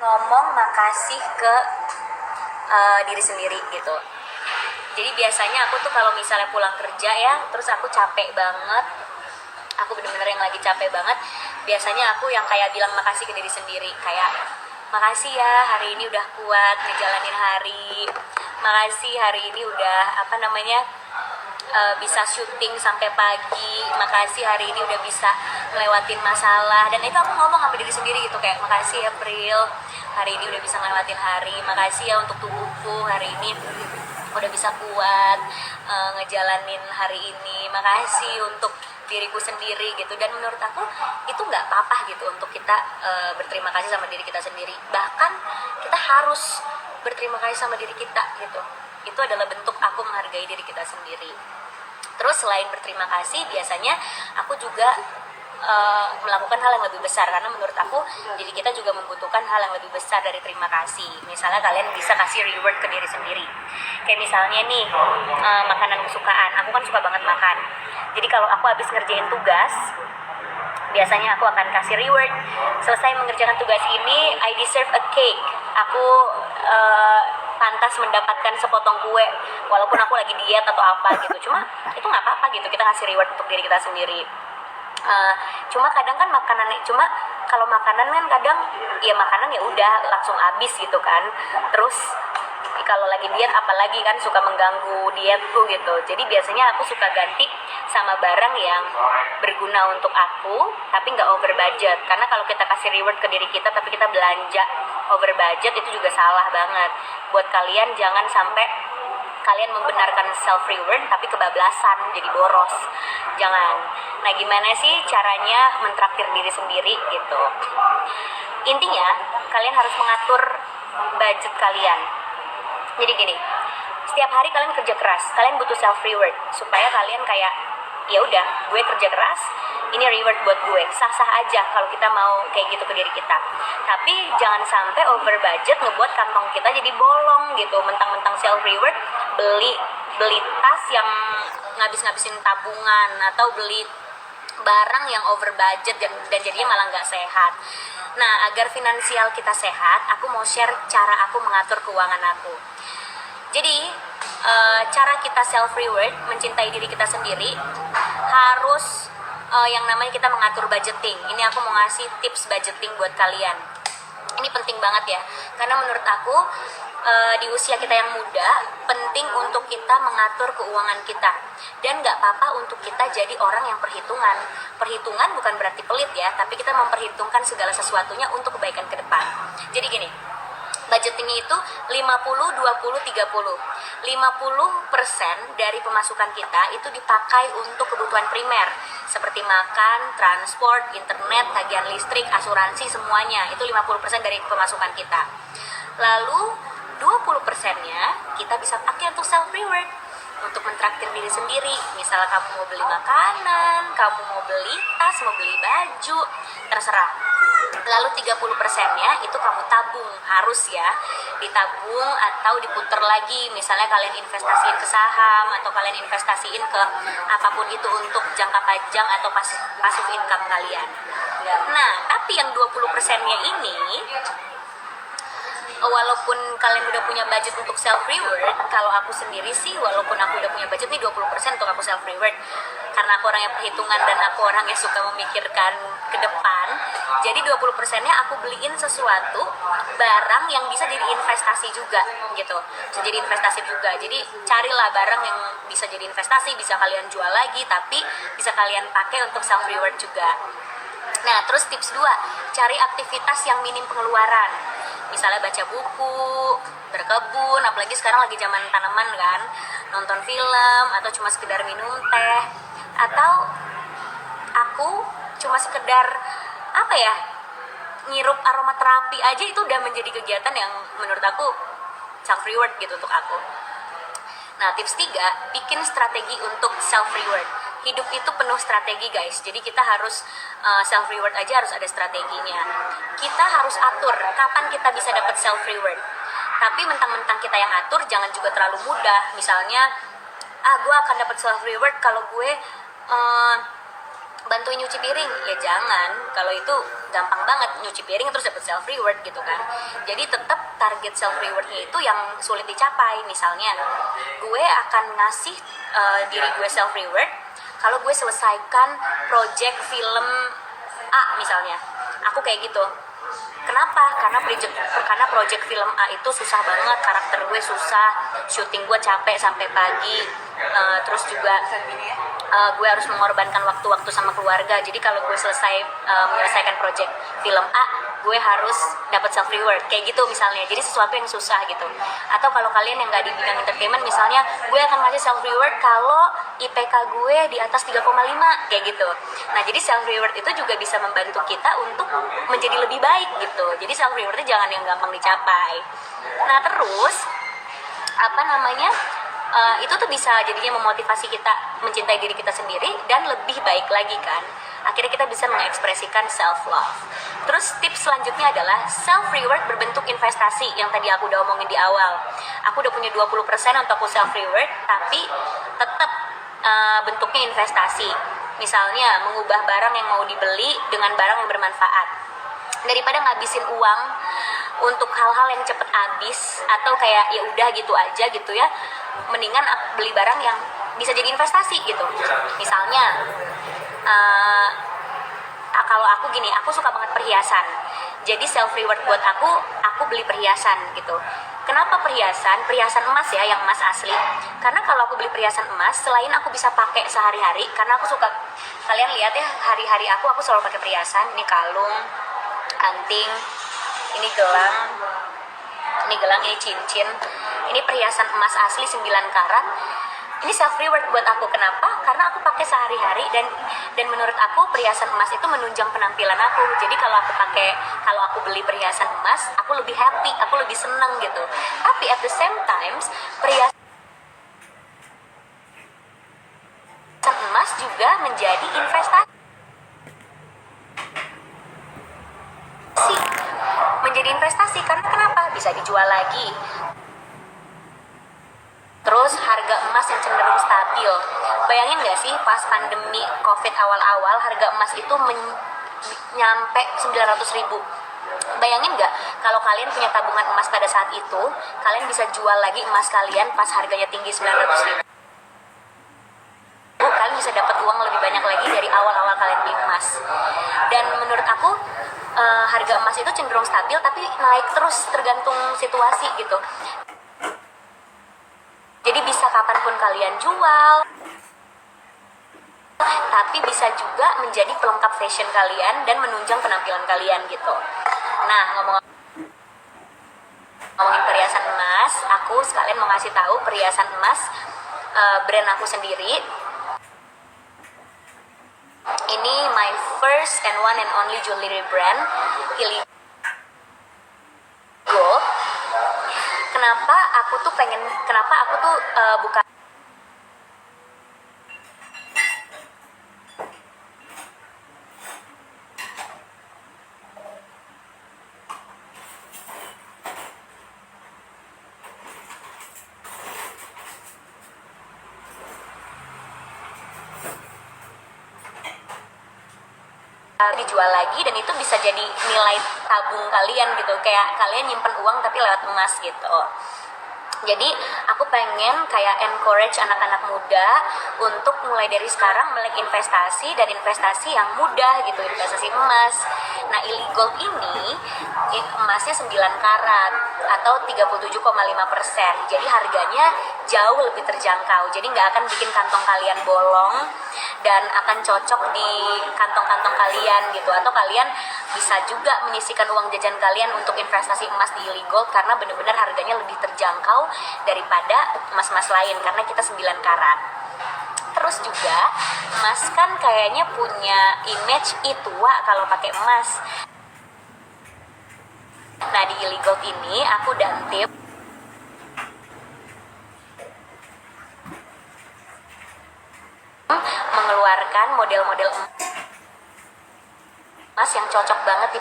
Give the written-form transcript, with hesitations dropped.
ngomong makasih ke diri sendiri gitu. Jadi biasanya aku tuh kalau misalnya pulang kerja ya, terus aku capek banget, aku bener-bener yang lagi capek banget, biasanya aku yang kayak bilang makasih ke diri sendiri, kayak makasih ya hari ini udah kuat ngejalanin hari, makasih hari ini udah bisa syuting sampai pagi, makasih hari ini udah bisa ngelewatin masalah. Dan itu aku ngomong sama diri sendiri gitu, kayak makasih ya April, hari ini udah bisa ngelewatin hari, makasih ya untuk tubuhku hari ini udah bisa kuat ngejalanin hari ini, makasih untuk diriku sendiri gitu. Dan menurut aku itu nggak apa-apa gitu untuk kita berterima kasih sama diri kita sendiri, bahkan kita harus berterima kasih sama diri kita gitu. Itu adalah bentuk aku menghargai diri kita sendiri. Terus selain berterima kasih, biasanya aku juga melakukan hal yang lebih besar, karena menurut aku diri kita juga membutuhkan hal yang lebih besar dari terima kasih. Misalnya kalian bisa kasih reward ke diri sendiri, kayak misalnya nih makanan kesukaan. Aku kan suka banget makan, jadi kalau aku habis ngerjain tugas, biasanya aku akan kasih reward. Selesai mengerjakan tugas ini, I deserve a cake. Aku pantas mendapatkan sepotong kue, walaupun aku lagi diet atau apa gitu. Cuma itu nggak apa-apa gitu, kita kasih reward untuk diri kita sendiri. Cuma kadang kan kalau makanan kan kadang ya makanan ya udah langsung habis gitu kan. Terus kalau lagi diet apalagi kan suka mengganggu dietku gitu. Jadi biasanya aku suka ganti sama barang yang berguna untuk aku tapi nggak over budget. Karena kalau kita kasih reward ke diri kita tapi kita belanja over budget, itu juga salah banget. Buat kalian, jangan sampai kalian membenarkan self reward tapi kebablasan jadi boros. Jangan. Nah, gimana sih caranya mentraktir diri sendiri gitu? Intinya kalian harus mengatur budget kalian. Jadi gini, setiap hari kalian kerja keras, kalian butuh self reward supaya kalian kayak ya udah, gue kerja keras, ini reward buat gue. Sah-sah aja kalau kita mau kayak gitu ke diri kita. Tapi jangan sampai over budget ngebuat kantong kita jadi bolong gitu. Mentang-mentang self reward, beli tas yang ngabis-ngabisin tabungan, atau beli barang yang over budget dan jadinya malah nggak sehat. Nah, agar finansial kita sehat, aku mau share cara aku mengatur keuangan aku. Jadi cara kita self reward, mencintai diri kita sendiri, harus yang namanya kita mengatur budgeting. Ini aku mau ngasih tips budgeting buat kalian. Ini penting banget ya, karena menurut aku di usia kita yang muda penting untuk kita mengatur keuangan kita. Dan gak apa-apa untuk kita jadi orang yang perhitungan. Perhitungan bukan berarti pelit ya, tapi kita memperhitungkan segala sesuatunya untuk kebaikan ke depan. Jadi gini, budgetingnya itu 50, 20, 30. 50% dari pemasukan kita itu dipakai untuk kebutuhan primer, seperti makan, transport, internet, tagihan listrik, asuransi, semuanya. Itu 50% dari pemasukan kita. Lalu 20%-nya kita bisa pakai untuk self reward, untuk mentraktir diri sendiri. Misalnya kamu mau beli makanan, kamu mau beli tas, mau beli baju, terserah. Lalu 30%-nya itu kamu tabung, harus ya ditabung atau diputer lagi. Misalnya kalian investasiin ke saham, atau kalian investasiin ke apapun itu untuk jangka panjang atau passive income kalian. Nah, tapi yang 20%-nya ini, walaupun kalian udah punya budget untuk self reward, kalau aku sendiri sih, walaupun aku udah punya budget nih 20% untuk aku self reward, karena aku orang yang perhitungan dan aku orang yang suka memikirkan ke depan. Jadi 20%-nya aku beliin sesuatu, barang yang bisa jadi investasi juga gitu. Bisa jadi investasi juga. Jadi carilah barang yang bisa jadi investasi, bisa kalian jual lagi, tapi bisa kalian pakai untuk self reward juga. Nah, terus tips 2, cari aktivitas yang minim pengeluaran. Misalnya baca buku, berkebun, apalagi sekarang lagi zaman tanaman kan, nonton film, atau cuma sekedar minum teh, atau aku cuma sekedar ngirup aromaterapi aja, itu udah menjadi kegiatan yang menurut aku self reward gitu untuk aku. Nah, tips 3, bikin strategi untuk self reward. Hidup itu penuh strategi guys, jadi kita harus self reward aja harus ada strateginya. Kita harus atur kapan kita bisa dapat self reward. Tapi mentang-mentang kita yang atur, jangan juga terlalu mudah. Misalnya, gue akan dapat self reward kalau gue bantuin nyuci piring. Ya jangan, kalau itu gampang banget nyuci piring terus dapat self reward gitu kan. Jadi tetap target self rewardnya itu yang sulit dicapai. Misalnya gue akan ngasih diri gue self reward kalau gue selesaikan project film A misalnya. Aku kayak gitu. Kenapa? Karena project film A itu susah banget, karakter gue susah, syuting gue capek sampai pagi, terus juga gue harus mengorbankan waktu-waktu sama keluarga. Jadi kalau gue menyelesaikan project film A, gue harus dapat self reward kayak gitu misalnya. Jadi sesuatu yang susah gitu. Atau kalau kalian yang nggak di bidang entertainment, misalnya gue akan ngasih self reward kalau IPK gue di atas 3,5 kayak gitu. Nah jadi self reward itu juga bisa membantu kita untuk menjadi lebih baik gitu. Jadi self rewardnya jangan yang gampang dicapai. Nah terus itu tuh bisa jadinya memotivasi kita mencintai diri kita sendiri dan lebih baik lagi kan. Akhirnya kita bisa mengekspresikan self love. Terus tips selanjutnya adalah self reward berbentuk investasi yang tadi aku udah omongin di awal. Aku udah punya 20% untuk aku self reward, tapi tetap bentuknya investasi. Misalnya mengubah barang yang mau dibeli dengan barang yang bermanfaat. Daripada ngabisin uang untuk hal-hal yang cepet habis atau kayak ya udah gitu aja gitu ya, mendingan beli barang yang bisa jadi investasi gitu. Misalnya kalau aku gini, aku suka banget perhiasan. Jadi self reward buat aku beli perhiasan gitu. Kenapa perhiasan emas ya, yang emas asli? Karena kalau aku beli perhiasan emas, selain aku bisa pakai sehari-hari, karena aku suka, kalian lihat ya, hari-hari aku selalu pakai perhiasan. Ini kalung, anting, ini gelang, ini cincin, ini perhiasan emas asli 9 karat. Ini self reward buat aku. Kenapa? Karena aku pakai sehari-hari dan menurut aku perhiasan emas itu menunjang penampilan aku. Jadi kalau aku beli perhiasan emas, aku lebih happy, aku lebih seneng gitu. Tapi at the same times, perhiasan emas juga menjadi investasi. Menjadi investasi karena kenapa? Bisa dijual lagi. Terus harga emas yang cenderung stabil. Bayangin gak sih pas pandemi COVID awal-awal harga emas itu nyampe 900.000. Bayangin gak kalau kalian punya tabungan emas pada saat itu, kalian bisa jual lagi emas kalian pas harganya tinggi 900.000. Kalian bisa dapat uang lebih banyak lagi dari awal-awal kalian beli emas. Dan menurut aku harga emas itu cenderung stabil tapi naik terus tergantung situasi gitu. Jadi bisa kapanpun kalian jual, tapi bisa juga menjadi pelengkap fashion kalian dan menunjang penampilan kalian gitu. Nah, ngomongin perhiasan emas, aku sekalian mau ngasih tahu perhiasan emas brand aku sendiri. Ini my first and one and only jewelry brand, Iligo. Kenapa aku tuh buka dijual lagi, dan itu bisa jadi nilai tabung kalian gitu, kayak kalian nyimpen uang tapi lewat emas gitu. Jadi aku pengen kayak encourage anak-anak muda untuk mulai dari sekarang melek investasi, dan investasi yang mudah gitu, investasi emas. Nah, Iligo ini emasnya 9 karat atau 37,5%. Jadi harganya jauh lebih terjangkau. Jadi nggak akan bikin kantong kalian bolong dan akan cocok di kantong-kantong kalian gitu. Atau kalian bisa juga menyisihkan uang jajan kalian untuk investasi emas di Iligo karena benar-benar harganya lebih terjangkau daripada emas-emas lain karena kita 9 karat. Terus juga emas kan kayaknya punya image tua kalau pakai emas. Nah, di Iligo ini aku dan tim mengeluarkan model-model emas yang cocok banget